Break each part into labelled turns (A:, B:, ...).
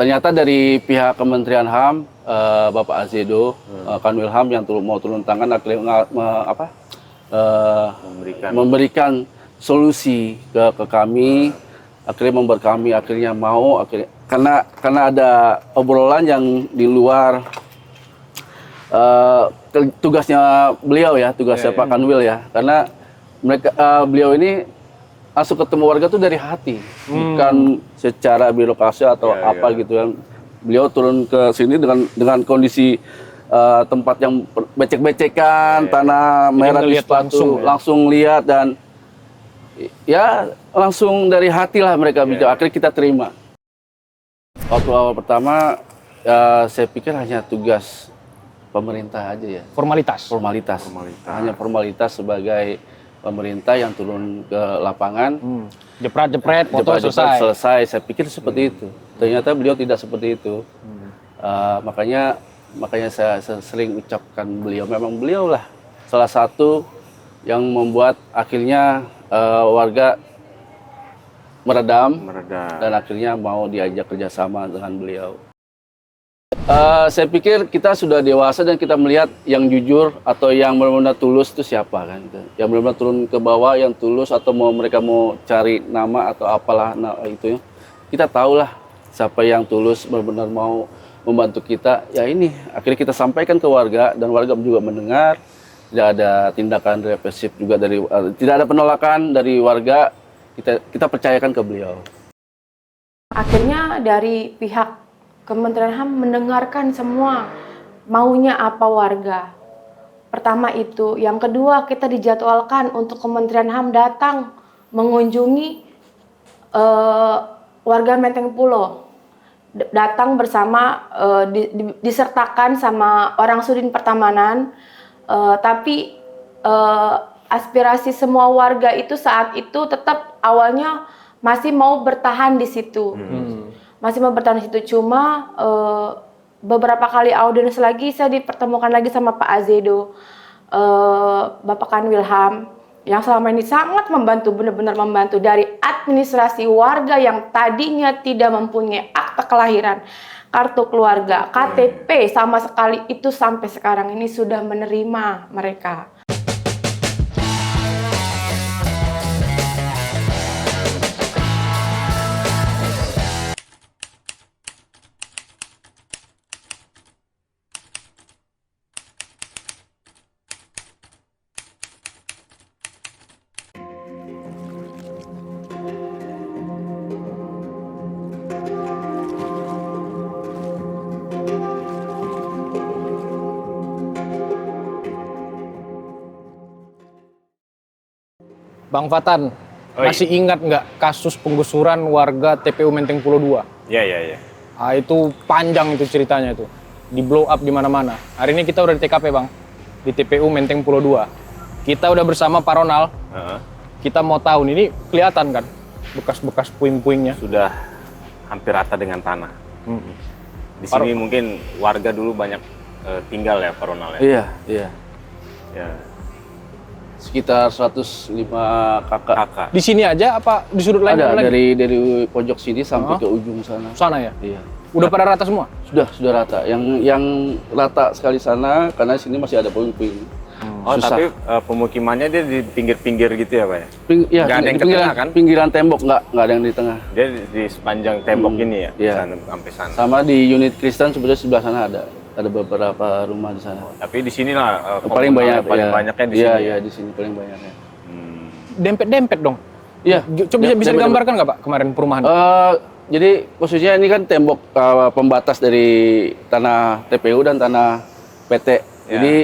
A: ternyata dari pihak Kementerian HAM, Bapak Azedo, Kanwil HAM yang mau turun tangan akhirnya memberikan solusi ke kami, akhirnya mau karena ada obrolan yang di luar tugasnya beliau ya, tugasnya Pak Kanwil ya, karena beliau ini langsung ketemu warga tuh dari hati, bukan secara birokrasi atau gitu yang beliau turun ke sini dengan kondisi tempat yang becek-becekan, tanah merah di sepatu, langsung lihat dan ya langsung dari hati lah mereka bicara. Akhirnya kita terima. Waktu awal pertama saya pikir hanya tugas pemerintah aja ya. Formalitas. Hanya formalitas sebagai pemerintah yang turun ke lapangan,
B: jepret, foto
A: selesai. Saya pikir seperti itu. Ternyata beliau tidak seperti itu. Makanya saya sering ucapkan memang beliau lah salah satu yang membuat akhirnya warga meredam dan akhirnya mau diajak kerjasama dengan beliau. Saya pikir kita sudah dewasa dan kita melihat yang jujur atau yang benar-benar tulus itu siapa kan, yang benar-benar turun ke bawah, yang tulus atau mereka mau cari nama atau apalah itu, kita tahulah siapa yang tulus benar-benar mau membantu kita. Ya ini akhirnya kita sampaikan ke warga dan warga juga mendengar, tidak ada tindakan represif juga tidak ada penolakan dari warga, kita percayakan ke beliau.
C: Akhirnya dari pihak Kementerian HAM mendengarkan semua maunya apa warga. Pertama itu. Yang kedua, kita dijadwalkan untuk Kementerian HAM datang mengunjungi warga Menteng Pulo. Datang bersama, disertakan sama orang Sudin Pertamanan. Tapi aspirasi semua warga itu saat itu tetap awalnya masih mau bertahan di situ. Cuma beberapa kali audiens lagi saya dipertemukan lagi sama Pak Azedo, Bapak Kanwil HAM, yang selama ini sangat membantu, benar-benar membantu dari administrasi warga yang tadinya tidak mempunyai akta kelahiran, kartu keluarga, KTP sama sekali, itu sampai sekarang ini sudah menerima mereka.
B: Bang Fatan, masih ingat nggak kasus penggusuran warga TPU Menteng Pulo 2?
D: Iya.
B: Ah, itu panjang itu ceritanya itu. Di blow up di mana-mana. Hari ini kita udah di TKP, Bang. Di TPU Menteng Pulo 2. Kita udah bersama Pak Ronald. Kita mau tahu nih, ini kelihatan kan bekas-bekas puing-puingnya.
D: Sudah hampir rata dengan tanah. Di sini mungkin warga dulu banyak tinggal ya, Pak Ronald ya?
A: Iya.
D: Ya.
A: Sekitar 105 kakak.
B: Di sini aja apa di sudut lain
A: Ada
B: lagi?
A: dari pojok sini sampai ke ujung sana.
B: Sana ya?
A: Iya.
B: Udah pada rata semua?
A: Sudah rata. Yang rata sekali sana karena sini masih ada puing-puing.
D: Oh, tapi pemukimannya dia di pinggir-pinggir gitu ya, Pak ya?
A: Iya,
D: nggak ada yang ke tengah kan?
A: Pinggiran tembok, nggak ada yang di tengah.
D: Dia di sepanjang tembok ini ya?
A: Iya.
D: Sana, sampai sana.
A: Sama di unit Kristen sebenarnya sebelah sana ada beberapa rumah di sana.
D: Tapi di sinilah
A: paling
D: banyaknya di sini.
A: Iya, di sini paling banyaknya.
B: Dempet-dempet dong?
A: Iya.
B: Coba bisa digambarkan nggak Pak kemarin perumahan?
A: Jadi posisinya ini kan tembok pembatas dari tanah TPU dan tanah PT.
D: Ya.
A: Jadi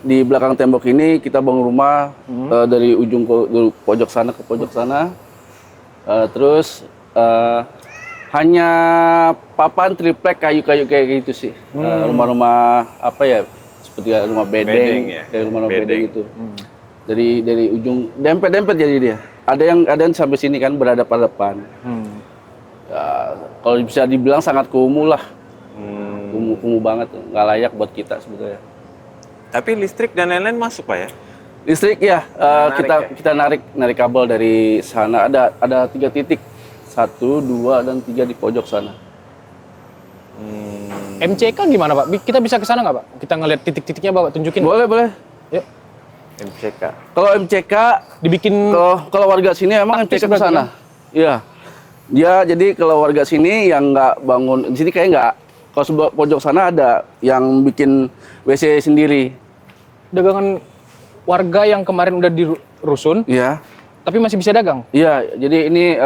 A: di belakang tembok ini kita bangun rumah dari ujung pojok sana ke pojok sana. Terus hanya papan triplek kayu-kayu kayak gitu sih. Rumah-rumah apa ya? Seperti rumah bedeng
D: ya?
A: Kayak rumah bedeng itu. Dari ujung dempet-dempet jadi dia. Ada yang sampai sini kan berhadapan-hadapan. Ya, kalau bisa dibilang sangat kumuh lah. Kumuh banget, nggak layak buat kita sebetulnya.
D: Tapi listrik dan lain-lain masuk, Pak ya?
A: Listrik ya, kita narik kabel dari sana. Ada 3 titik 1, 2, dan 3 di pojok sana.
B: MCK gimana Pak? Kita bisa ke sana nggak Pak? Kita ngeliat titik-titiknya Bapak tunjukin.
A: Boleh, boleh.
B: Yuk.
D: MCK.
A: Kalau MCK,
B: Dibikin
A: kalau warga sini emang
B: taktis
A: MCK ke
B: berarti
A: sana. Iya. Dia jadi kalau warga sini yang nggak bangun di sini kayak nggak. Kalau sebelah pojok sana ada yang bikin WC sendiri.
B: dagangan warga yang kemarin udah dirusun,
A: Iya.
B: tapi masih bisa dagang.
A: Iya, jadi ini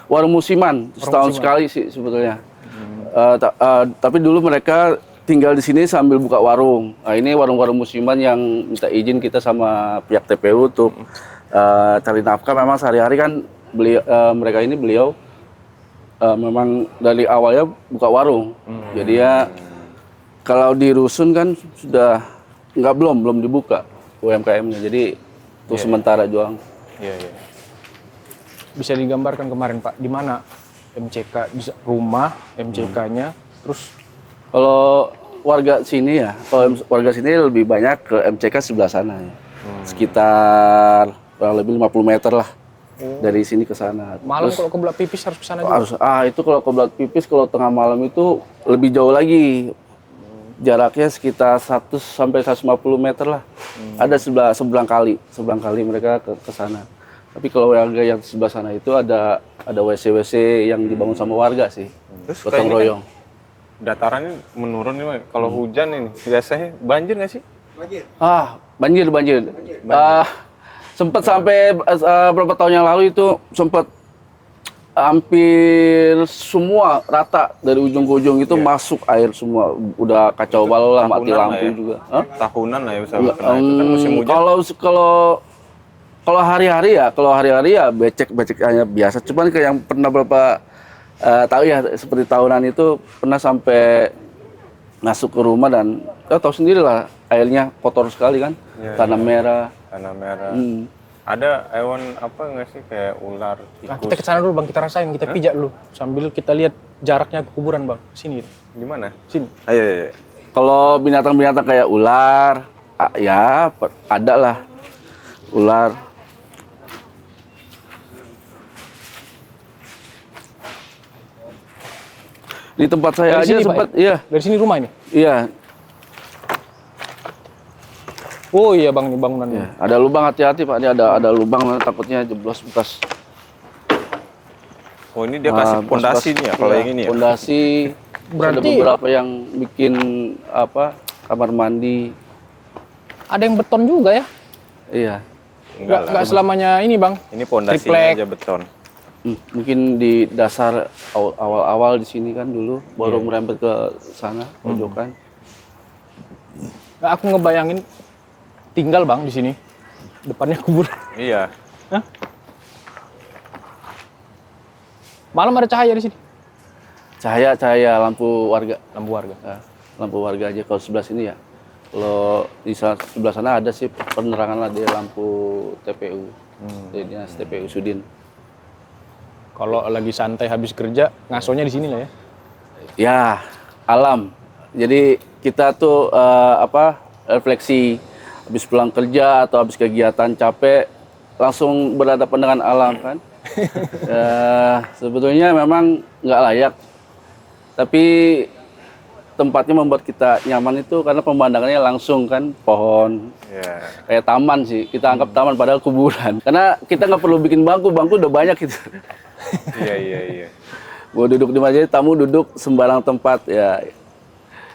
A: warung musiman setahun sekali sih sebetulnya. Tapi dulu mereka tinggal di sini sambil buka warung. Nah, ini warung-warung musiman yang minta izin kita sama pihak TPU untuk cari nafkah. Memang sehari-hari kan beliau memang dari awalnya buka warung. Jadi ya kalau di rusun kan sudah belum dibuka UMKM-nya. Jadi untuk sementara doang.
B: Iya. Bisa digambarkan kemarin Pak, di mana MCK, rumah MCK-nya, terus
A: Kalau warga sini ya, kalau warga sini lebih banyak ke MCK sebelah sana ya. Sekitar kurang lebih 50 meter lah dari sini ke sana.
B: malam
A: Terus
B: kalau kebelah pipis harus ke sana juga.
A: itu kalau kebelat pipis kalau tengah malam itu lebih jauh lagi. Jaraknya sekitar 100 sampai 150 meter lah. Ada seberang kali mereka ke sana. Tapi kalau warga yang sebelah sana itu ada WC yang dibangun sama warga sih.
D: Terus
A: Gotong
D: kayaknya
A: royong.
D: Datarannya menurun nih, Pak. Kalau hujan ini biasanya banjir nggak sih?
A: Banjir. Sempat sampai berapa tahun yang lalu itu sempat hampir semua rata dari ujung ke ujung itu masuk air semua. Udah kacau balau lah, mati
D: Tahunan lah
A: lampu
D: ya.
A: juga.
D: Tahunan lah ya bisa kena itu kan musim hujan.
A: Kalau hari-hari ya becek hanya biasa. Cuman kayak yang pernah berapa tahu ya seperti tahunan itu pernah sampai masuk ke rumah dan tahu sendiri lah airnya kotor sekali kan, tanah merah.
D: Tanah merah. Ada hewan apa nggak sih kayak ular,
B: Nah,
D: tikus?
B: kita ke sana dulu Bang, kita rasain, kita pijak dulu sambil kita lihat jaraknya ke kuburan Bang. Sini.
D: Di mana?
B: Sini.
D: Ayo.
A: Kalau binatang-binatang kayak ular, ya ada lah ular. Di tempat saya
B: Dari
A: aja
B: sini, Pak,
A: sempat,
B: ya?
A: iya,
B: Dari sini rumah ini.
A: iya,
B: Oh iya Bang, ini bangunannya.
A: iya. Ada lubang, hati-hati Pak, ini ada lubang takutnya jeblos bekas.
D: Oh ini dia kasih pondasi nih ya kalau yang ini ya?
A: Pondasi.
B: Berarti-
A: ada beberapa yang bikin kamar mandi.
B: Ada yang beton juga ya?
A: Iya.
B: Nggak selamanya ini Bang.
D: Ini pondasinya
B: Triplek.
D: aja beton.
A: Mungkin di dasar awal-awal di sini kan dulu baru merembet ke sana pojokan.
B: Nah, aku ngebayangin tinggal Bang di sini. Depannya kuburan.
D: Iya.
B: Malam ada cahaya di sini.
A: Cahaya lampu warga.
B: Lampu warga.
A: Nah, lampu warga aja kalau sebelah sini ya. Kalau di sebelah sana ada sih penerangan lah di lampu TPU. Dari dinas TPU Sudin.
B: Kalau lagi santai habis kerja, ngasonya di sini lah ya.
A: Ya, alam. Jadi kita tuh refleksi habis pulang kerja atau habis kegiatan capek langsung berhadapan dengan alam kan. Sebetulnya memang nggak layak. Tapi tempatnya membuat kita nyaman itu karena pemandangannya langsung kan, pohon. Kayak taman sih, kita anggap taman padahal kuburan. Karena kita nggak perlu bikin bangku udah banyak gitu.
D: Iya.
A: Mau duduk di mana, tamu duduk sembarang tempat ya.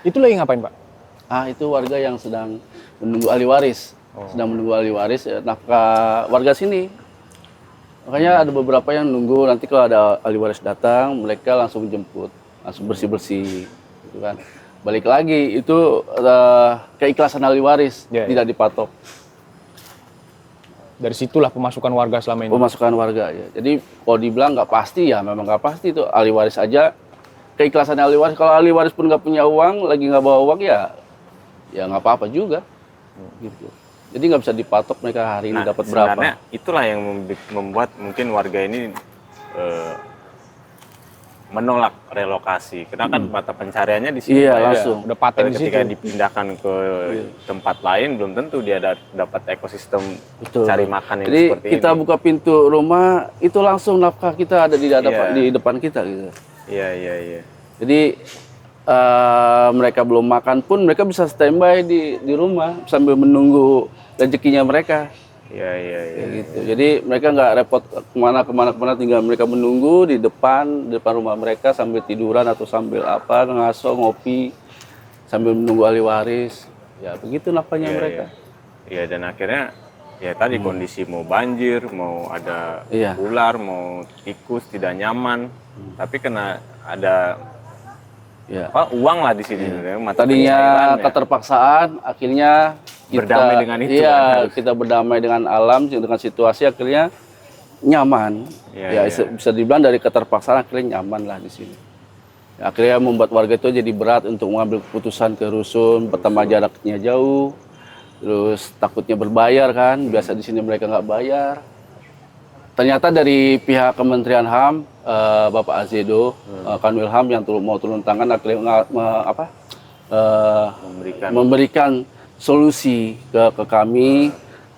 B: Itu lagi ngapain Pak?
A: Itu warga yang sedang menunggu ahli waris. Sedang menunggu ahli waris, nafkah warga sini. Makanya ada beberapa yang nunggu nanti kalau ada ahli waris datang, mereka langsung menjemput, langsung bersih-bersih gitu kan. Balik lagi itu keikhlasan ahli waris, tidak dipatok.
B: Dari situlah pemasukan warga selama ini.
A: Pemasukan warga ya. Jadi kalau dibilang nggak pasti ya memang nggak pasti itu ahli waris aja. Keikhlasan ahli waris, kalau ahli waris pun nggak punya uang, lagi nggak bawa uang ya nggak apa-apa juga. Gitu. Jadi nggak bisa dipatok mereka hari ini dapat berapa.
D: Sebenarnya itulah yang membuat mungkin warga ini menolak relokasi. Karena kan mata pencariannya di sini.
A: Iya,
D: Pak, ya.
A: langsung.
B: Udah paten di
D: Ketika
B: situ.
D: dipindahkan ke tempat lain, belum tentu dia dapat ekosistem
A: Betul.
D: cari makan yang
A: Jadi
D: seperti
A: kita
D: ini.
A: buka pintu rumah, itu langsung nafkah kita ada di
D: Iya.
A: di depan kita gitu.
D: Iya.
A: Jadi mereka belum makan pun mereka bisa standby di rumah sambil menunggu rezekinya mereka.
D: Iya.
A: Kayak gitu. Jadi mereka nggak repot kemana, tinggal mereka menunggu di depan rumah mereka sambil tiduran atau sambil apa ngaso ngopi sambil menunggu ahli waris. Ya begitu nafkahnya mereka.
D: Iya, dan akhirnya ya tadi kondisi mau banjir, mau ada
A: Iya.
D: ular, mau tikus tidak nyaman, tapi kena ada
A: Ya.
D: uang lah di sini. Mata
A: Tadinya
D: pencairan, ya.
A: keterpaksaan, akhirnya kita
D: Berdamai dengan itu,
A: Iya,
D: kan?
A: kita berdamai dengan alam, dengan situasi, akhirnya nyaman.
D: Iya.
A: Bisa dibilang dari keterpaksaan akhirnya nyaman lah di sini. Ya, akhirnya membuat warga itu jadi berat untuk mengambil keputusan ke rusun, pertama jaraknya jauh, terus takutnya berbayar kan, biasa di sini mereka nggak bayar. Ternyata dari pihak Kementerian HAM, Bapak Azedo, Kanwil HAM yang mau turun tangan akhirnya memberikan solusi ke kami,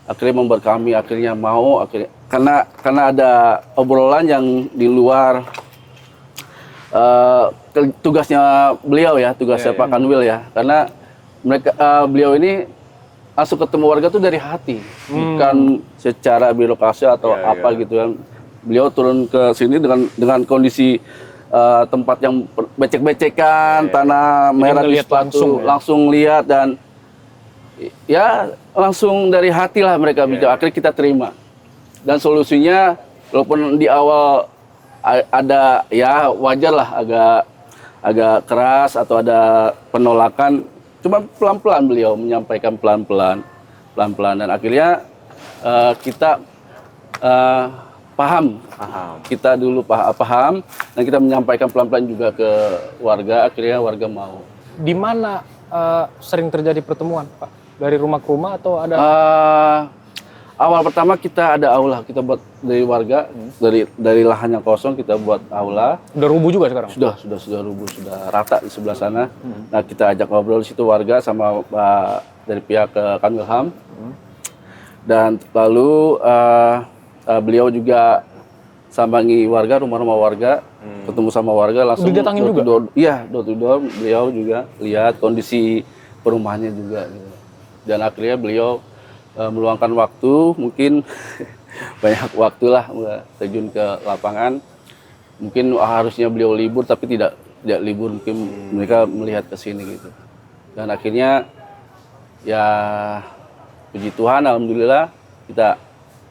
A: akhirnya membuat kami akhirnya mau karena ada obrolan yang di luar tugasnya beliau ya, tugasnya Pak Kanwil ya, karena beliau ini langsung ketemu warga tuh dari hati, bukan secara birokrasi atau apa gitu kan. Beliau turun ke sini dengan kondisi tempat yang becek-becekan, tanah merah di
B: ngelihat
A: sepatu, langsung lihat dan ya langsung dari hati lah mereka bicara. Akhirnya kita terima dan solusinya walaupun di awal ada ya wajar lah agak keras atau ada penolakan. Cuma pelan-pelan beliau menyampaikan pelan-pelan dan akhirnya kita paham. Kita dulu paham dan kita menyampaikan pelan-pelan juga ke warga, akhirnya warga mau.
B: Di mana sering terjadi pertemuan, Pak? Dari rumah ke rumah atau ada?
A: Awal pertama kita ada aula, kita buat dari warga, dari lahan yang kosong kita buat aula.
B: Udah rubuh juga sekarang?
A: Sudah rubuh, sudah rata di sebelah sana. Nah kita ajak ngobrol di situ warga sama dari pihak Kanwil HAM. Dan lalu beliau juga sambangi warga, rumah-rumah warga, ketemu sama warga langsung.
B: Didatangin juga?
A: Iya, door to door. Beliau juga lihat kondisi perumahannya juga. Gitu. Dan akhirnya beliau meluangkan waktu, mungkin banyak waktu lah terjun ke lapangan. Mungkin harusnya beliau libur, tapi tidak libur. Mungkin mereka melihat ke sini gitu. Dan akhirnya ya puji Tuhan, alhamdulillah kita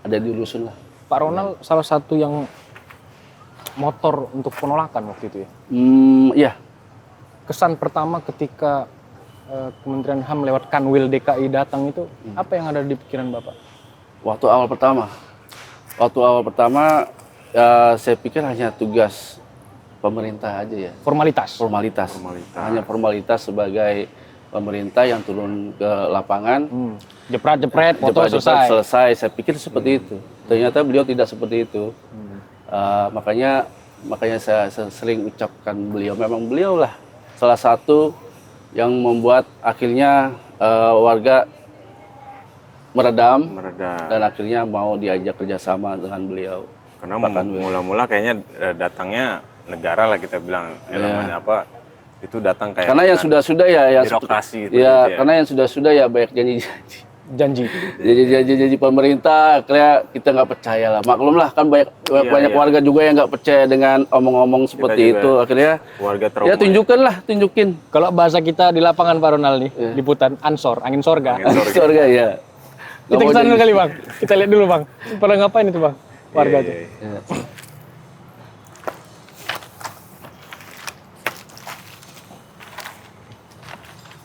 A: ada di rusun lah.
B: Pak Ronald salah satu yang motor untuk penolakan waktu itu ya?
A: Iya.
B: Kesan pertama ketika Kementerian HAM lewat Kanwil DKI datang itu, apa yang ada di pikiran Bapak?
A: Waktu awal pertama saya pikir hanya tugas pemerintah aja ya.
B: Formalitas?
A: Formalitas. Hanya formalitas sebagai pemerintah yang turun ke lapangan.
B: Jepret, foto selesai.
A: Saya pikir seperti itu. Ternyata beliau tidak seperti itu. Makanya saya sering ucapkan memang beliau lah salah satu yang membuat akhirnya warga meredam dan akhirnya mau diajak kerjasama dengan beliau.
D: Karena mula-mula kayaknya datangnya negara lah kita bilang, elemen apa itu datang kayak
A: karena yang sudah-sudah ya
D: birokrasi
A: gitu ya, karena yang sudah-sudah ya banyak janji pemerintah, akhirnya kita nggak percaya lah. Maklum lah kan banyak warga juga yang nggak percaya dengan omong-omong seperti itu. Akhirnya
D: warga trauma.
A: Ya tunjukin.
B: Kalau bahasa kita di lapangan Pak Ronald nih, liputan ansor, angin sorga.
A: Surga ya.
B: Kita kesana kali Bang, kita lihat dulu Bang. Pada ngapain itu Bang, warga tuh?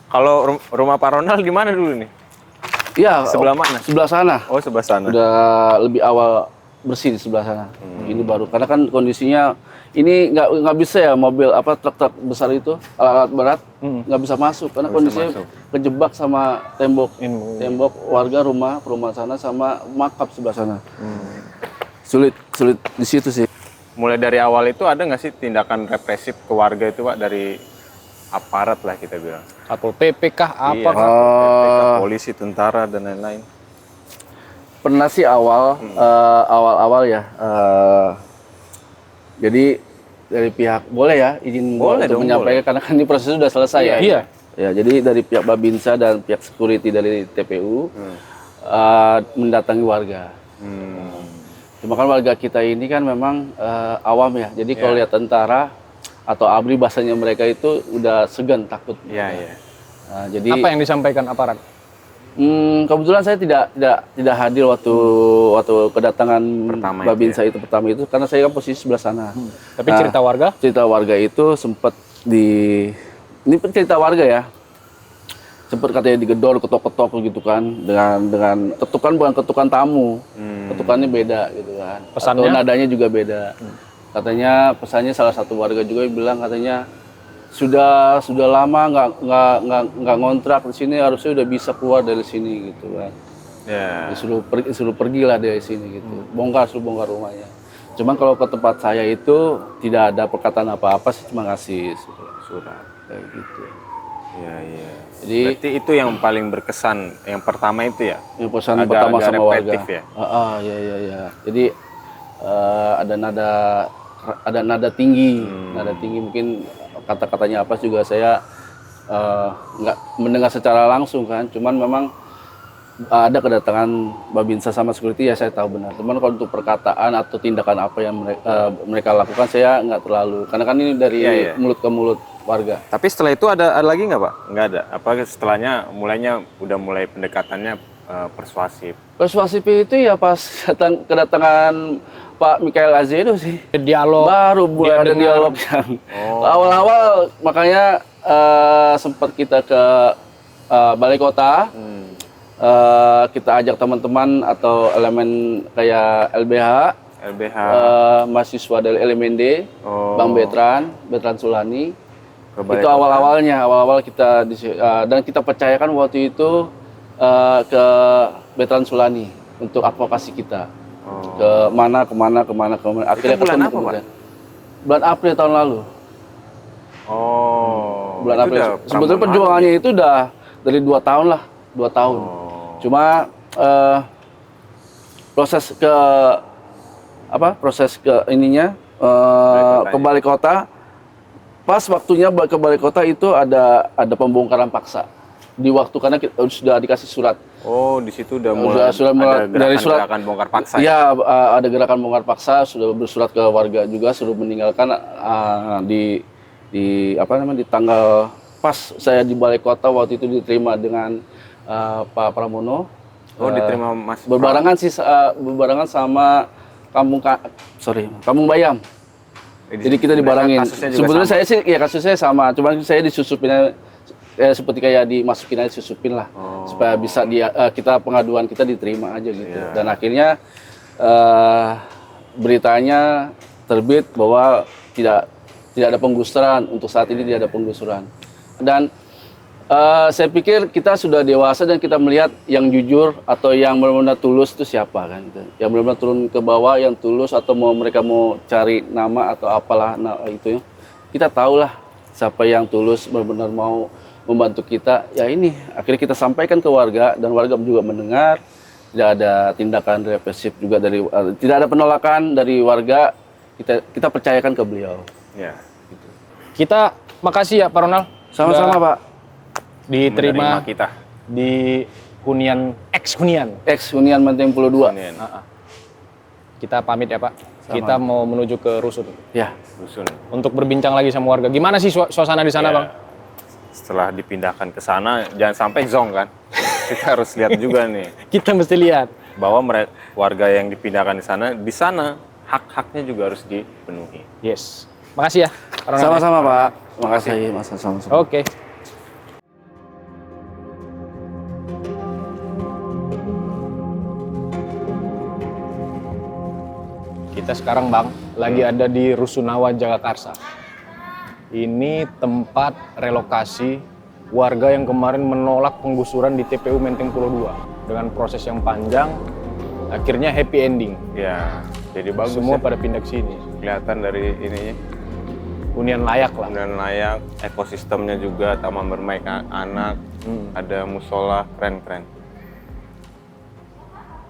D: Kalau rumah Pak Ronald di mana dulu nih?
A: Iya.
D: Sebelah mana?
A: Sebelah sana.
D: Oh, sebelah sana.
A: Udah lebih awal bersih di sebelah sana. Ini baru karena kan kondisinya ini nggak bisa ya mobil truk besar itu alat berat nggak bisa masuk karena kondisinya kejebak sama tembok warga perumahan sana sama makam sebelah sana. Sulit di situ sih.
D: mulai dari awal itu ada nggak sih tindakan represif ke warga itu Pak dari aparat lah kita bilang?
B: Satpol PP kah apa
D: Iya,
B: kah?
D: PPK, polisi, tentara dan lain-lain.
A: Pernah sih awal-awal ya. Jadi dari pihak boleh ya izin
D: Boleh
A: untuk
D: dong,
A: menyampaikan karena kan ini proses sudah selesai ya.
B: Iya.
A: Ya, jadi dari pihak Babinsa dan pihak security dari TPU mendatangi warga. Cuma kan warga kita ini kan memang awam ya. Jadi kalau lihat tentara atau ABRI bahasanya mereka itu udah segan takut.
D: Iya, iya.
A: Nah, jadi
B: Apa yang disampaikan aparat?
A: kebetulan saya tidak hadir waktu kedatangan
D: Pertama itu
A: Babinsa itu pertama itu karena saya kan posisi sebelah sana.
B: Tapi cerita warga?
A: Cerita warga itu sempat ini cerita warga ya. Sempat katanya digedor, ketok-ketok gitu kan dengan ketukan bukan ketukan tamu. Ketukannya beda gitu kan.
B: Pesannya?
A: Atau nadanya juga beda. Katanya pesannya salah satu warga juga bilang katanya sudah lama nggak ngontrak di sini, harusnya udah bisa keluar dari sini gitu kan.
D: Ya.
A: Disuruh pergilah dari sini gitu. Suruh bongkar rumahnya. Cuman kalau ke tempat saya itu tidak ada perkataan apa-apa sih, cuma ngasih surat kayak gitu.
D: Iya, iya.
A: Jadi
D: Berarti itu yang paling berkesan, yang pertama itu ya?
A: yang pesan
D: Agak-
A: pertama
D: agak
A: sama warga.
D: repetitif ya?
A: Iya. Jadi ada nada tinggi, mungkin kata-katanya apa juga saya nggak mendengar secara langsung kan. Cuman memang ada kedatangan Babinsa sama security ya saya tahu benar. Cuman kalau untuk perkataan atau tindakan apa yang mereka lakukan saya nggak terlalu. Karena kan ini dari mulut ke mulut warga.
D: Tapi setelah itu ada lagi nggak Pak? Nggak ada. Apa setelahnya udah mulai pendekatannya persuasif?
A: Persuasif itu ya pas kedatangan Pak Michael Azedo sih.
B: Dialog.
A: Baru mulai ada dialog yang awal-awal makanya sempat kita ke balai kota. Kita ajak teman-teman atau elemen kayak LBH, mahasiswa dari LMND, Bang Betran Sulani. Itu awal kita dan kita percayakan waktu itu ke Betran Sulani untuk advokasi kita. Kemana. Akhirnya
D: bulan
A: ketemu
D: apa, Pak?
A: kemudian. Bulan April tahun lalu. Bulan April. Sebetulnya perjuangannya itu udah dari 2 tahun lah, 2 tahun. Cuma proses ke ininya ke balai kota. Pas waktunya ke balai kota itu ada pembongkaran paksa. Di waktu karena kita sudah dikasih surat.
D: Oh, di situ udah mulai ada gerakan bongkar paksa.
A: Iya, ada gerakan bongkar paksa, sudah bersurat ke warga juga suruh meninggalkan di tanggal pas saya di balai kota waktu itu diterima dengan Pak Pramono.
D: Oh, diterima Mas.
A: Berbarengan sama Kampung Bayam. Jadi kita dibarengin. Sebetulnya saya sih ya kasusnya sama, cuma saya disusupin seperti kayak dimasukin aja, susupin lah supaya bisa kita pengaduan kita diterima aja gitu. Dan akhirnya beritanya terbit bahwa tidak ada penggusuran, untuk saat ini tidak ada penggusuran. Dan saya pikir kita sudah dewasa dan kita melihat yang jujur atau yang benar-benar tulus itu siapa kan gitu. Yang benar-benar turun ke bawah, yang tulus atau mereka mau cari nama atau apalah itu. Kita tahulah siapa yang tulus benar-benar mau membantu kita. Ya ini akhirnya kita sampaikan ke warga dan warga juga mendengar. Tidak ada tindakan represif juga tidak ada penolakan dari warga. Kita percayakan ke beliau.
D: Ya.
A: Gitu.
B: Kita makasih ya Pak Ronald.
A: Sama-sama Pak.
B: Diterima
D: Menerima kita
B: di hunian
A: Hunian Menteng Pulau 2.
B: Kita pamit ya Pak. Kita mau menuju ke rusun.
A: Ya,
D: rusun.
B: Untuk berbincang lagi sama warga. Gimana sih suasana di sana, Bang?
D: Setelah dipindahkan ke sana, jangan sampai zong kan. Kita harus lihat juga nih.
B: Kita mesti lihat
D: bahwa warga yang dipindahkan di sana hak-haknya juga harus dipenuhi.
B: Yes. Makasih ya.
A: Sama-sama Pak. Makasih Mas. Sama-sama.
B: Oke. Kita sekarang Bang, lagi ada di Rusunawa Jagakarsa. Ini tempat relokasi warga yang kemarin menolak penggusuran di TPU Menteng Pulau 2. Dengan proses yang panjang, akhirnya happy ending.
D: Ya, jadi bagus.
B: Semua
D: ya.
B: pada pindah ke sini.
D: kelihatan dari ininya.
B: Hunian layak lah.
D: Kemudian layak, ekosistemnya juga, taman bermain anak, ada musola, keren-keren.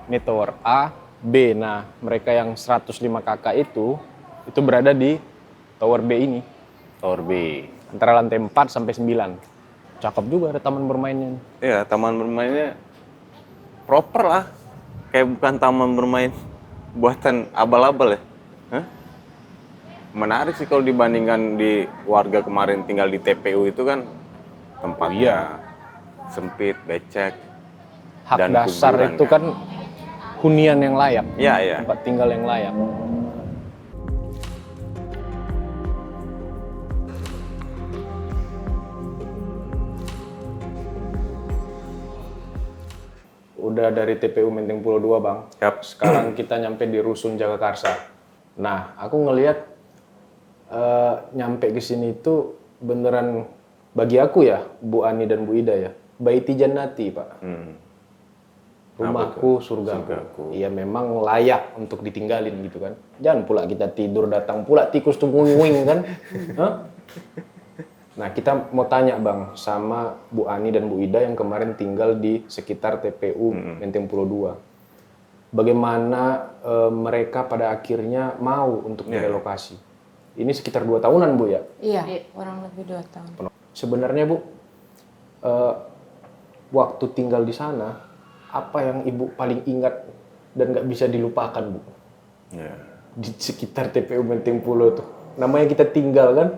B: Ini tower A, B. Nah, mereka yang 105 kakak itu berada di tower B ini.
D: Tower B.
B: Antara lantai 4 sampai 9. Cakep juga ada taman bermainnya.
D: Iya, taman bermainnya proper lah. Kayak bukan taman bermain buatan abal-abal ya. Hah? Menarik sih kalau dibandingkan di warga kemarin tinggal di TPU itu kan tempatnya sempit, becek.
B: Hak
D: dan
B: dasar
D: kuburan,
B: itu kan hunian yang layak.
D: Iya, iya.
B: Tempat tinggal yang layak. Udah dari TPU Menteng Pulau 2, Bang.
D: Yap.
B: Sekarang kita nyampe di Rusun Jagakarsa. Nah, aku ngelihat nyampe ke sini itu beneran bagi aku ya, Bu Ani dan Bu Ida ya, Baiti Jannati, Pak. Rumahku, surgaku. Iya, memang layak untuk ditinggalin gitu kan. Jangan pula kita tidur datang pula tikus tuh nguing kan. Hah? Nah, kita mau tanya Bang sama Bu Ani dan Bu Ida yang kemarin tinggal di sekitar TPU Menteng Pulau 2. Bagaimana mereka pada akhirnya mau untuk direlokasi? Ini sekitar 2 tahunan, Bu ya?
C: Iya, kurang lebih 2 tahun.
B: Sebenarnya, Bu, waktu tinggal di sana, apa yang Ibu paling ingat dan nggak bisa dilupakan, Bu?
D: Ya.
B: Di sekitar TPU Menteng Pulau tuh. Namanya kita tinggal kan?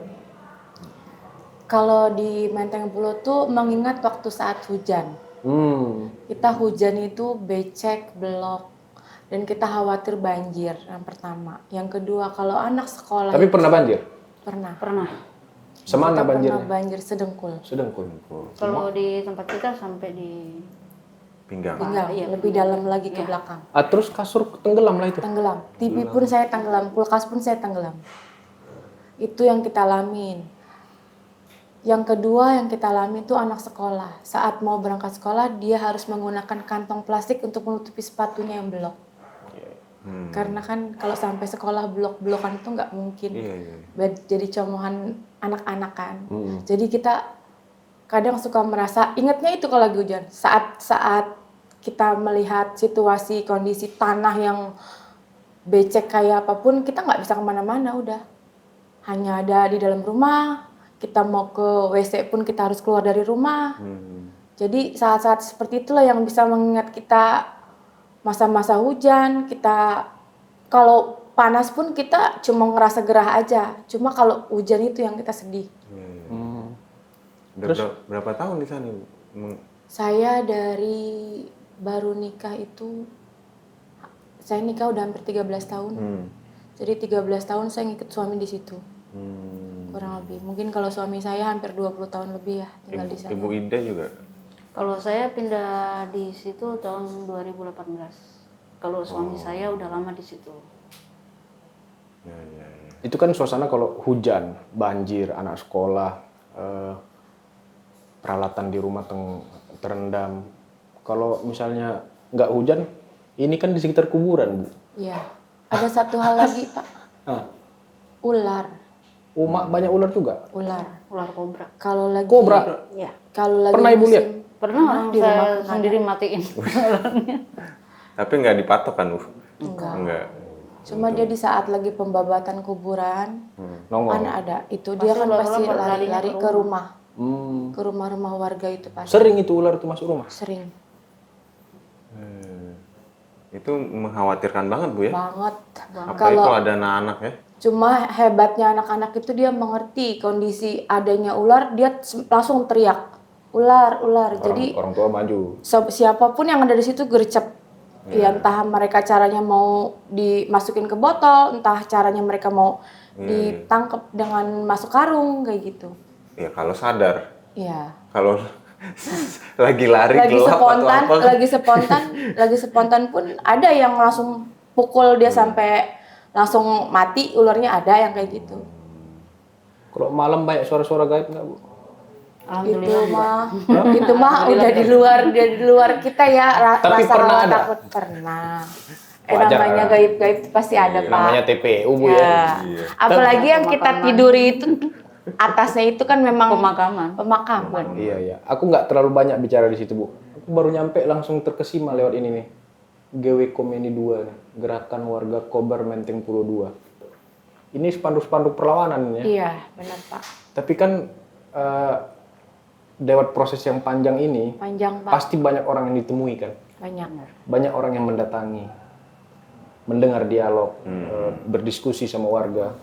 C: Kalau di Menteng Pulau tuh mengingat waktu saat hujan. Kita hujan itu becek, belok. Dan kita khawatir banjir yang pertama. Yang kedua, kalau anak sekolah.
B: Tapi pernah banjir?
C: Pernah.
B: Semana
C: Kita
B: banjirnya?
C: pernah banjir sedengkul.
B: Sedengkul.
E: Kalau di tempat kita sampai di
D: Pinggang.
C: Tinggal lebih dalam lagi ke belakang.
B: Terus kasur tenggelam lah itu?
C: Tenggelam. TV pun saya tenggelam, kulkas pun saya tenggelam. Itu yang kita alamin. Yang kedua yang kita alami itu anak sekolah. Saat mau berangkat sekolah, dia harus menggunakan kantong plastik untuk menutupi sepatunya yang belok. Karena kan kalau sampai sekolah blok-blokan itu nggak mungkin jadi comohan anak-anak kan. Jadi kita kadang suka merasa, ingatnya itu kalau lagi hujan. Saat kita melihat situasi kondisi tanah yang becek kayak apapun, kita nggak bisa kemana-mana udah. Hanya ada di dalam rumah, kita mau ke WC pun kita harus keluar dari rumah. Jadi saat-saat seperti itulah yang bisa mengingat kita masa-masa hujan. Kita kalau panas pun kita cuma ngerasa gerah aja. Cuma kalau hujan itu yang kita sedih.
D: Berapa tahun di sana?
C: Saya dari baru nikah itu, saya nikah udah hampir 13 tahun. Jadi 13 tahun saya ngikut suami di situ. Kurang lebih. Mungkin kalau suami saya hampir 20 tahun lebih ya tinggal di sana.
D: Ibu Ida juga?
E: Kalau saya pindah di situ tahun 2018. Kalau suami saya udah lama di situ.
B: Itu kan suasana kalau hujan, banjir, anak sekolah, peralatan di rumah terendam. Kalau misalnya nggak hujan, ini kan di sekitar kuburan, Bu.
C: Iya. Ada satu hal lagi, Pak. Ular.
B: Banyak ular juga?
C: Ular
E: kobra.
C: Kalau lagi
B: Kobra?
E: Iya.
C: Kalau lagi
B: Pernah Ibu lihat?
E: Pernah orang
C: di rumah
E: saya sendiri matiin.
D: Tapi nggak dipatok kan, Bu?
C: Enggak. Cuma dia di saat lagi pembabatan kuburan,
B: Nongol.
C: ada. Itu dia kan pasti lari-lari ke rumah. Ke rumah-rumah warga itu pasti.
B: Sering itu ular itu masuk rumah?
C: Sering.
D: Itu mengkhawatirkan banget, Bu ya?
C: Banget.
D: Apalagi kalau ada anak-anak ya?
C: Cuma hebatnya anak-anak itu dia mengerti kondisi adanya ular, dia langsung teriak. Ular. Jadi
B: orang tua maju.
C: Siapapun yang ada di situ gercep. Ya entah mereka caranya mau dimasukin ke botol, entah caranya mereka mau ditangkap dengan masuk karung kayak gitu.
D: Ya kalau sadar.
C: Iya.
D: Kalau lagi lari gelap atau apa?
C: Lagi spontan pun ada yang langsung pukul dia sampai langsung mati, ularnya ada yang kayak gitu.
B: Kalau malam banyak suara-suara gaib nggak, Bu?
C: Itu mah udah di luar kita ya.
B: Tapi
C: rasa
B: pernah ada?
C: takut pernah.
B: Wajar
C: namanya
B: lah.
C: gaib-gaib itu pasti ada, Pak.
B: Namanya TPU Bu
C: Ya.
B: ya.
C: Apalagi yang kita
E: Pemakaman.
C: tiduri itu atasnya itu kan memang
E: Pemakaman.
C: pemakaman.
B: Iya. Aku nggak terlalu banyak bicara di situ Bu. Aku baru nyampe langsung terkesima lewat ini nih. GW Komeni 2 nih. Gerakan Warga Kobar Menteng Pulau 2. Ini spanduk-spanduk perlawanan ya.
C: Iya, benar Pak.
B: Tapi kan lewat proses yang panjang ini
C: Panjang Pak,
B: pasti banyak orang yang ditemui kan.
C: banyak.
B: Banyak orang yang mendatangi, mendengar dialog, berdiskusi sama warga.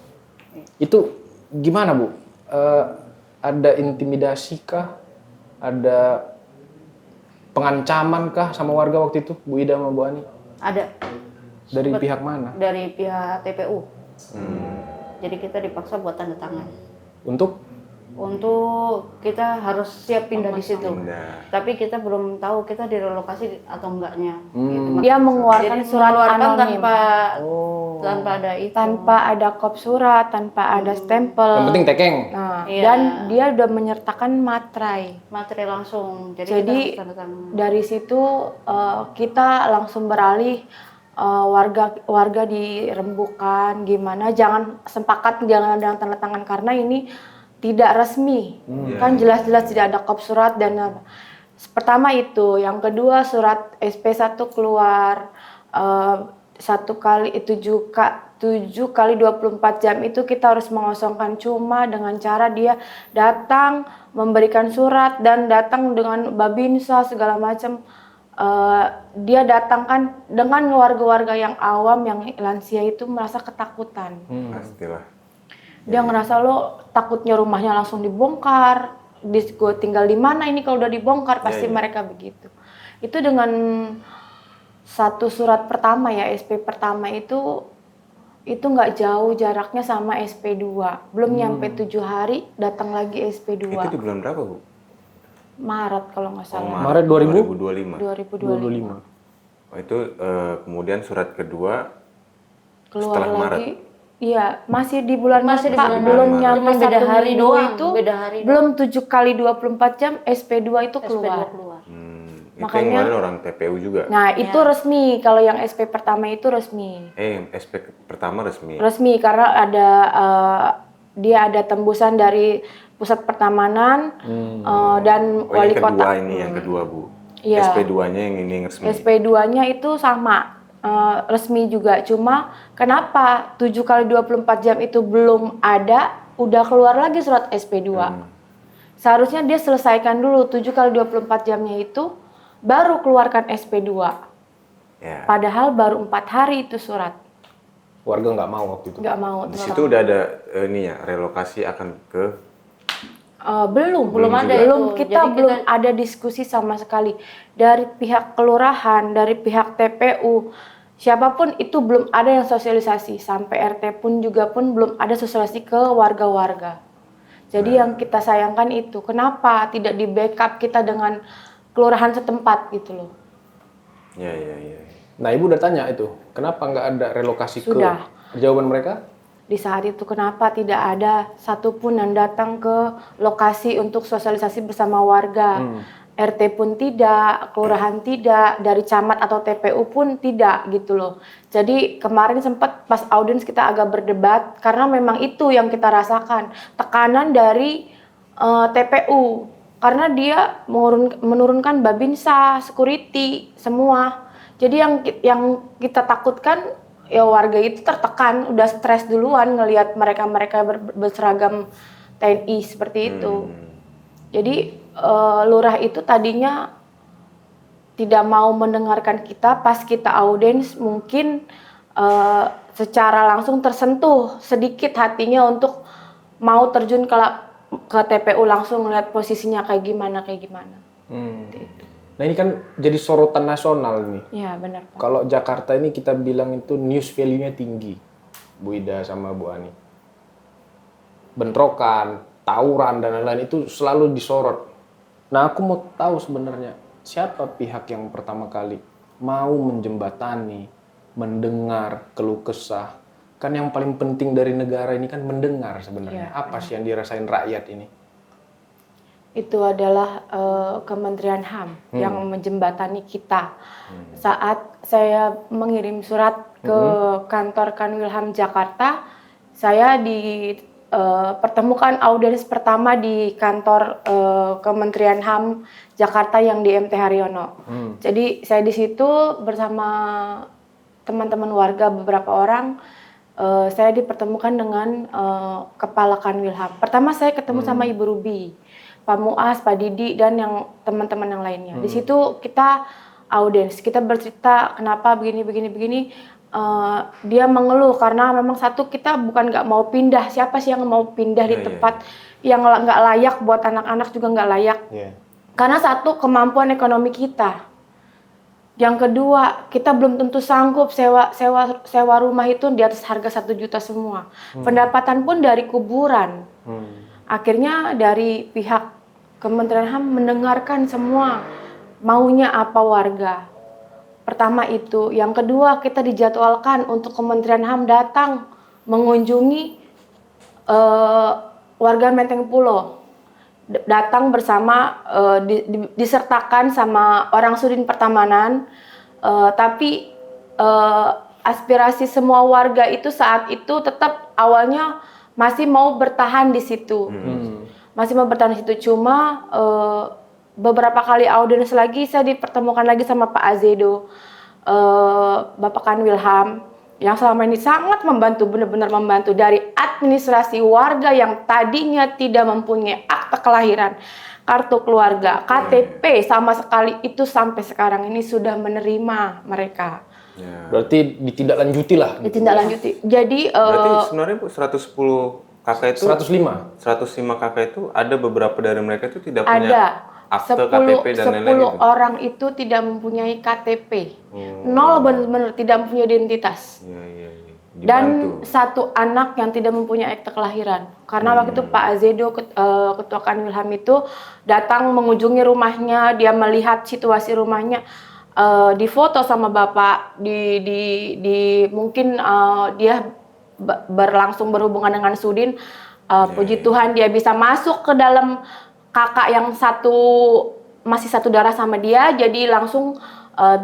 B: Itu gimana Bu? Ada intimidasi kah? Ada pengancaman kah sama warga waktu itu, Bu Ida sama Bu Ani?
E: Ada
B: Dari pihak mana?
E: dari pihak TPU. Jadi kita dipaksa buat tanda tangan. Untuk kita harus siap pindah di situ. Tapi kita belum tahu kita direlokasi atau enggaknya. Gitu.
C: Dia mengeluarkan
E: Jadi
C: surat
E: mengeluarkan
C: anonim
E: tanpa ada itu.
C: tanpa ada kop surat, tanpa ada stempel.
B: Yang penting tekeng.
C: Nah,
E: Iya.
C: dan dia udah menyertakan materai.
E: Materi langsung. Jadi,
C: Jadi
E: kita harus tanda tangan.
C: dari situ kita langsung beralih warga dirembukan gimana, jangan sepakat jangan ada tanda tangan karena ini tidak resmi. Kan jelas-jelas tidak ada kop surat dan pertama itu, yang kedua surat SP1 keluar 7 kali 24 jam itu kita harus mengosongkan, cuma dengan cara dia datang memberikan surat dan datang dengan babinsa segala macam. Dia datang kan dengan warga-warga yang awam yang lansia itu merasa ketakutan.
D: Pastilah.
C: Dia ngerasa lo takutnya rumahnya langsung dibongkar, gue tinggal di mana ini kalau udah dibongkar, pasti mereka begitu. Itu dengan satu surat pertama ya, SP pertama itu nggak jauh jaraknya sama SP2. Belum nyampe 7 hari datang lagi SP2.
D: Itu di bulan berapa, Bu?
C: Maret kalau nggak salah.
B: Maret
D: 2025.
C: 2025.
D: Oh, itu kemudian surat kedua
C: Keluar
D: setelah Maret.
C: lagi. Iya, masih di bulan
E: Masih
C: Maret,
E: di
C: Pak.
E: bulan
C: Belum
D: Maret.
C: nyampe
E: Cuma beda
C: 1
E: hari
C: minggu
E: doang,
C: itu.
E: beda hari
C: Belum 7 kali 24 jam SP2 itu
E: SP2
C: keluar.
E: keluar.
D: Itu
C: Makanya-
D: yang kemarin orang TPU juga.
C: Nah, itu resmi. Kalau yang SP pertama itu resmi.
D: SP pertama resmi.
C: Resmi karena ada dia ada tembusan dari pusat pertamanan dan
D: Oh,
C: wali
D: yang kedua
C: kota.
D: ini, yang kedua, Bu.
C: Iya.
D: SP2-nya yang ini yang resmi.
C: SP2-nya itu sama resmi juga. Cuma kenapa 7 kali 24 jam itu belum ada, udah keluar lagi surat SP2. Seharusnya dia selesaikan dulu 7 kali 24 jamnya itu baru keluarkan SP2.
D: Ya.
C: Padahal baru 4 hari itu surat.
B: Warga nggak mau waktu itu.
C: Nggak mau.
D: Di situ udah ada ini ya, relokasi akan ke
C: Belum
E: ada
C: belum
E: itu.
C: kita
E: Jadi
C: belum ada diskusi sama sekali dari pihak kelurahan, dari pihak TPU, siapapun itu belum ada yang sosialisasi, sampai RT pun juga belum ada sosialisasi ke warga-warga. Jadi yang kita sayangkan itu kenapa tidak di backup kita dengan kelurahan setempat gitu loh.
D: Ya.
B: Nah Ibu udah tanya itu, kenapa nggak ada relokasi
C: Sudah.
B: ke jawaban mereka?
C: Di saat itu kenapa tidak ada satupun yang datang ke lokasi untuk sosialisasi bersama warga. RT pun tidak, kelurahan tidak, dari camat atau TPU pun tidak gitu loh. Jadi kemarin sempat pas audiens kita agak berdebat karena memang itu yang kita rasakan, tekanan dari TPU karena dia menurunkan babinsa, security, semua. Jadi yang kita takutkan ya warga itu tertekan, udah stres duluan ngelihat mereka berseragam TNI seperti itu. Jadi lurah itu tadinya tidak mau mendengarkan kita, pas kita audiens mungkin secara langsung tersentuh sedikit hatinya untuk mau terjun ke TPU langsung ngelihat posisinya kayak gimana. Gitu.
B: Nah ini kan jadi sorotan nasional nih.
C: Ya benar Pak.
B: Kalau Jakarta ini kita bilang itu news value-nya tinggi, Bu Ida sama Bu Ani. Bentrokan, tawuran dan lain-lain itu selalu disorot. Nah aku mau tahu sebenarnya siapa pihak yang pertama kali mau menjembatani, mendengar keluh kesah. Kan yang paling penting dari negara ini kan mendengar sebenarnya.
C: Ya,
B: apa sih yang dirasain rakyat ini?
C: itu adalah Kementerian HAM yang menjembatani kita. Saat saya mengirim surat ke kantor Kanwilham Jakarta, saya pertemukan audiens pertama di kantor Kementerian HAM Jakarta yang di MT Haryono. Jadi saya di situ bersama teman-teman warga beberapa orang. Saya dipertemukan dengan Kepala Kanwilham. Pertama saya ketemu sama Ibu Ruby, Pak Muas, Pak Didi, dan yang teman-teman yang lainnya. Di situ kita audiens, kita bercerita kenapa begini. Dia mengeluh karena memang satu, kita bukan nggak mau pindah. Siapa sih yang mau pindah di tempat yang nggak layak buat anak-anak juga nggak layak. Karena satu, kemampuan ekonomi kita. Yang kedua, kita belum tentu sanggup sewa rumah itu di atas harga 1 juta semua. Pendapatan pun dari kuburan. Akhirnya dari pihak Kementerian HAM mendengarkan semua maunya apa warga. Pertama itu. Yang kedua, kita dijadwalkan untuk Kementerian HAM datang mengunjungi warga Menteng Pulo. Datang bersama disertakan sama orang Sudin Pertamanan, tapi aspirasi semua warga itu saat itu tetap awalnya masih mau bertahan di situ, Cuma beberapa kali audiens lagi saya dipertemukan lagi sama Pak Azedo, Bapak Kanwilham, yang selama ini sangat membantu, benar-benar membantu dari administrasi warga yang tadinya tidak mempunyai akta kelahiran, kartu keluarga, KTP sama sekali, itu sampai sekarang ini sudah menerima mereka.
B: Berarti ditindaklanjuti lah.
C: Ditindaklanjuti. Jadi
D: berarti sebenarnya Bu, 110 kakak itu
B: 105
D: kakak itu ada beberapa dari mereka itu tidak punya
C: ada
D: akte
C: 10
D: KTP dan lain-lain itu.
C: orang itu tidak mempunyai KTP. Nol, benar-benar tidak mempunyai identitas.
D: Iya.
C: Dan
D: Dibantu.
C: satu anak yang tidak mempunyai akte kelahiran. Karena waktu itu Pak Azedo, Ketua Kanwilham itu datang mengunjungi rumahnya, dia melihat situasi rumahnya, difoto sama Bapak, mungkin dia berlangsung berhubungan dengan Sudin. Puji Tuhan dia bisa masuk ke dalam kakak yang masih satu darah sama dia, jadi langsung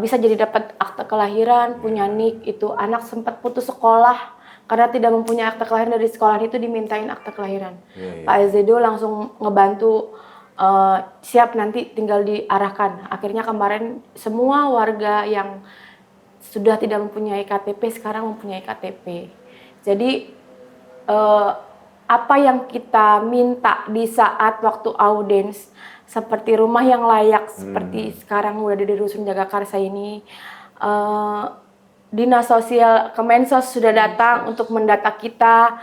C: bisa jadi dapat akte kelahiran, punya NIK. Itu anak sempat putus sekolah karena tidak mempunyai akte kelahiran, dari sekolah itu dimintain akte kelahiran. Pak Azedo langsung ngebantu, siap nanti tinggal diarahkan. Akhirnya kemarin semua warga yang sudah tidak mempunyai KTP sekarang mempunyai KTP. Jadi apa yang kita minta di saat waktu audiens, seperti rumah yang layak, seperti sekarang udah ada di Rusun Jagakarsa ini, Dinas Sosial Kemensos sudah datang untuk mendata kita,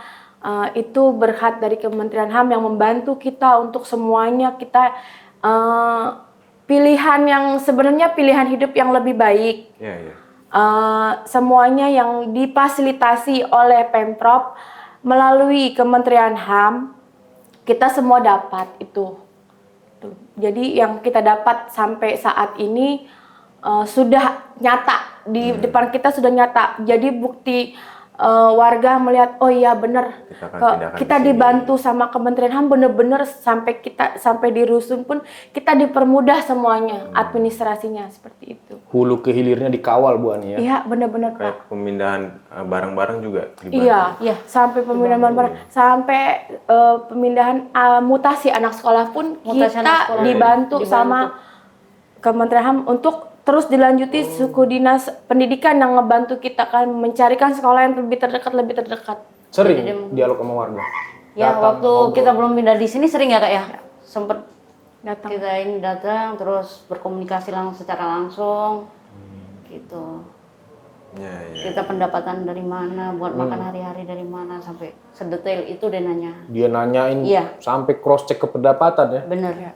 C: itu berkat dari Kementerian HAM yang membantu kita untuk semuanya kita pilihan yang sebenarnya pilihan hidup yang lebih baik. Semuanya yang difasilitasi oleh Pemprov melalui Kementerian HAM, kita semua dapat itu. Jadi yang kita dapat sampai saat ini sudah nyata, di depan kita sudah nyata. Jadi bukti warga melihat, oh iya benar, kita dibantu sama Kementerian HAM, benar-benar sampai di rusun pun kita dipermudah semuanya, administrasinya seperti itu.
B: Hulu ke hilirnya dikawal Bu Ani ya.
C: Iya, benar-benar Pak.
D: Kayak pemindahan barang-barang juga dibantu.
C: Iya, sampai pemindahan barang-barang, sampai pemindahan mutasi anak sekolah pun kita dibantu sama Kementerian HAM untuk terus dilanjuti. Suku dinas pendidikan yang ngebantu kita kan mencarikan sekolah yang lebih terdekat.
B: Sering dialog sama warga.
E: Ya, waktu kita belum pindah di sini sering ya Kak ya? Sempet
C: Datang.
E: kita ini datang terus berkomunikasi secara langsung gitu. Kita pendapatan dari mana, buat makan hari-hari dari mana, sampai sedetail itu dia nanya.
B: Dia nanyain sampai cross check ke pendapatan ya.
E: Bener. Ya.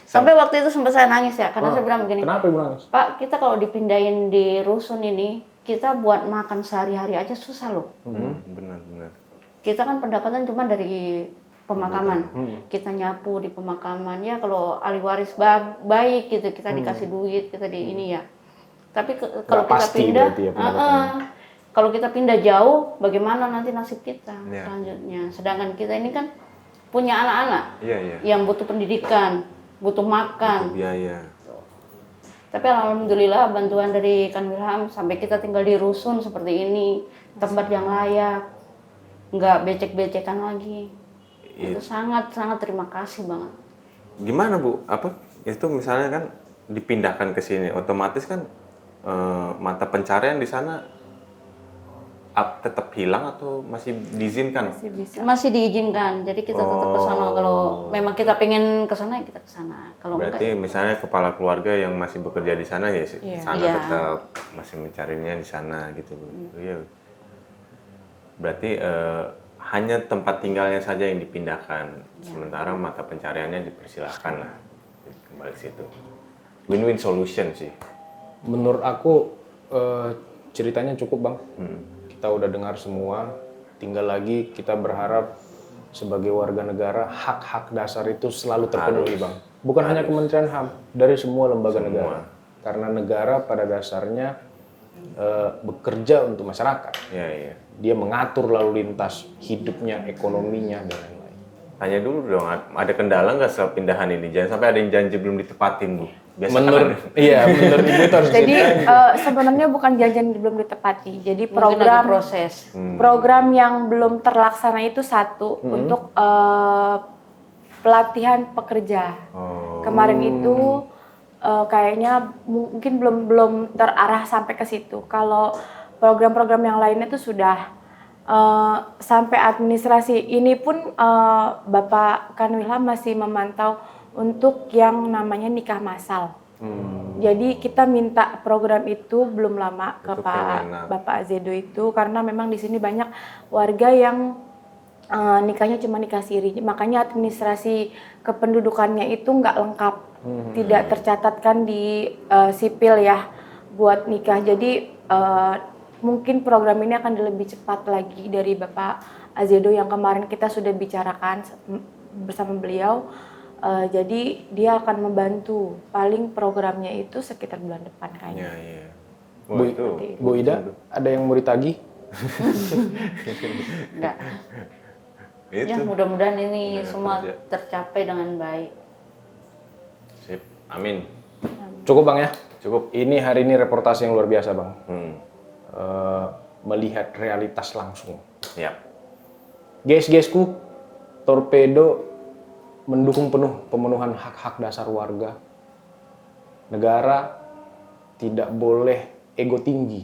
E: Sampai waktu itu sempat saya nangis ya, karena saya bilang begini.
B: Kenapa Ibu nangis?
E: Pak, kita kalau dipindahin di rusun ini, kita buat makan sehari-hari aja susah loh.
D: Benar.
E: Kita kan pendapatan cuma dari pemakaman. Kita nyapu di pemakaman ya, kalau ahli waris baik gitu, kita dikasih duit, kita di ini ya. Tapi kalau kita pindah, kalau kita pindah jauh, bagaimana nanti nasib kita selanjutnya? Sedangkan kita ini kan punya anak-anak
D: Iya, iya.
E: yang butuh pendidikan, butuh makan.
D: Biaya.
E: Tapi alhamdulillah bantuan dari Kanwilham sampai kita tinggal di rusun seperti ini, tempat yang layak, nggak becek-becekan lagi.
D: Iya.
E: Itu sangat terima kasih banget.
D: Gimana Bu? Apa itu misalnya kan dipindahkan ke sini, otomatis kan mata pencarian di sana tetap hilang atau masih diizinkan?
C: Masih bisa.
E: Masih diizinkan, jadi kita tetap ke sana. Kalau memang kita pengen ke sana, ya kita ke sana. Kalau
D: Berarti
E: enggak,
D: misalnya kepala keluarga yang masih bekerja di sana ya sana
E: Iya.
D: tetap masih mencarinya di sana gitu Bu. Iya. Berarti hanya tempat tinggalnya saja yang dipindahkan, sementara mata pencariannya dipersilahkan lah kembali ke situ. Win-win solution sih.
B: Menurut aku ceritanya cukup bang. Kita udah dengar semua, tinggal lagi kita berharap sebagai warga negara hak-hak dasar itu selalu terpenuhi bang. Bukan hanya Kementerian HAM, dari semua lembaga negara. Karena negara pada dasarnya bekerja untuk masyarakat.
D: Iya, iya.
B: Dia mengatur lalu lintas hidupnya, ekonominya dan lain-lain.
D: Tanya dulu dong, ada kendala nggak soal pindahan ini? Jangan sampai ada yang janji belum ditepatin Bu. Biasa
B: Menurut
D: kan
B: menurut ibu itu harus
C: Jadi
B: diceritain.
C: sebenarnya bukan janjian belum ditepati. Jadi
E: mungkin ada
C: program
E: proses.
C: program yang belum terlaksana itu satu untuk pelatihan pekerja. Kemarin itu kayaknya mungkin belum terarah sampai ke situ. Kalau program-program yang lainnya itu sudah sampai administrasi ini pun Bapak Kanwilham masih memantau untuk yang namanya nikah massal. Jadi kita minta program itu belum lama ke
D: Untuk
C: Pak
D: yang enak.
C: Bapak Azedo itu karena memang di sini banyak warga yang nikahnya cuma nikah siri, makanya administrasi kependudukannya itu nggak lengkap, tidak tercatatkan di sipil ya buat nikah. Jadi mungkin program ini akan lebih cepat lagi dari Bapak Azedo yang kemarin kita sudah bicarakan bersama beliau. Jadi dia akan membantu, paling programnya itu sekitar bulan depan kayaknya.
D: Iya, iya.
B: Bu,
D: Wah, itu.
B: Bu Ida, ada yang mau ditagih?
E: Enggak.
D: Itu.
E: Ya mudah-mudahan ini
D: Dengan
E: semua
D: kerja.
E: tercapai dengan baik.
D: Sip. Amin.
B: Cukup bang ya?
D: Cukup.
B: Ini hari ini reportase yang luar biasa bang. Melihat realitas langsung.
D: Siap.
B: Guys-guysku, Torpedo mendukung penuh pemenuhan hak-hak dasar warga. Negara tidak boleh ego tinggi.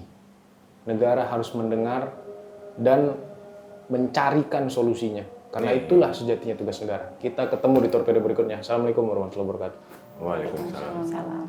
B: Negara harus mendengar dan mencarikan solusinya. Karena itulah sejatinya tugas negara. Kita ketemu di Torpedo berikutnya. Assalamualaikum warahmatullahi wabarakatuh.
D: Waalaikumsalam.
C: Salam.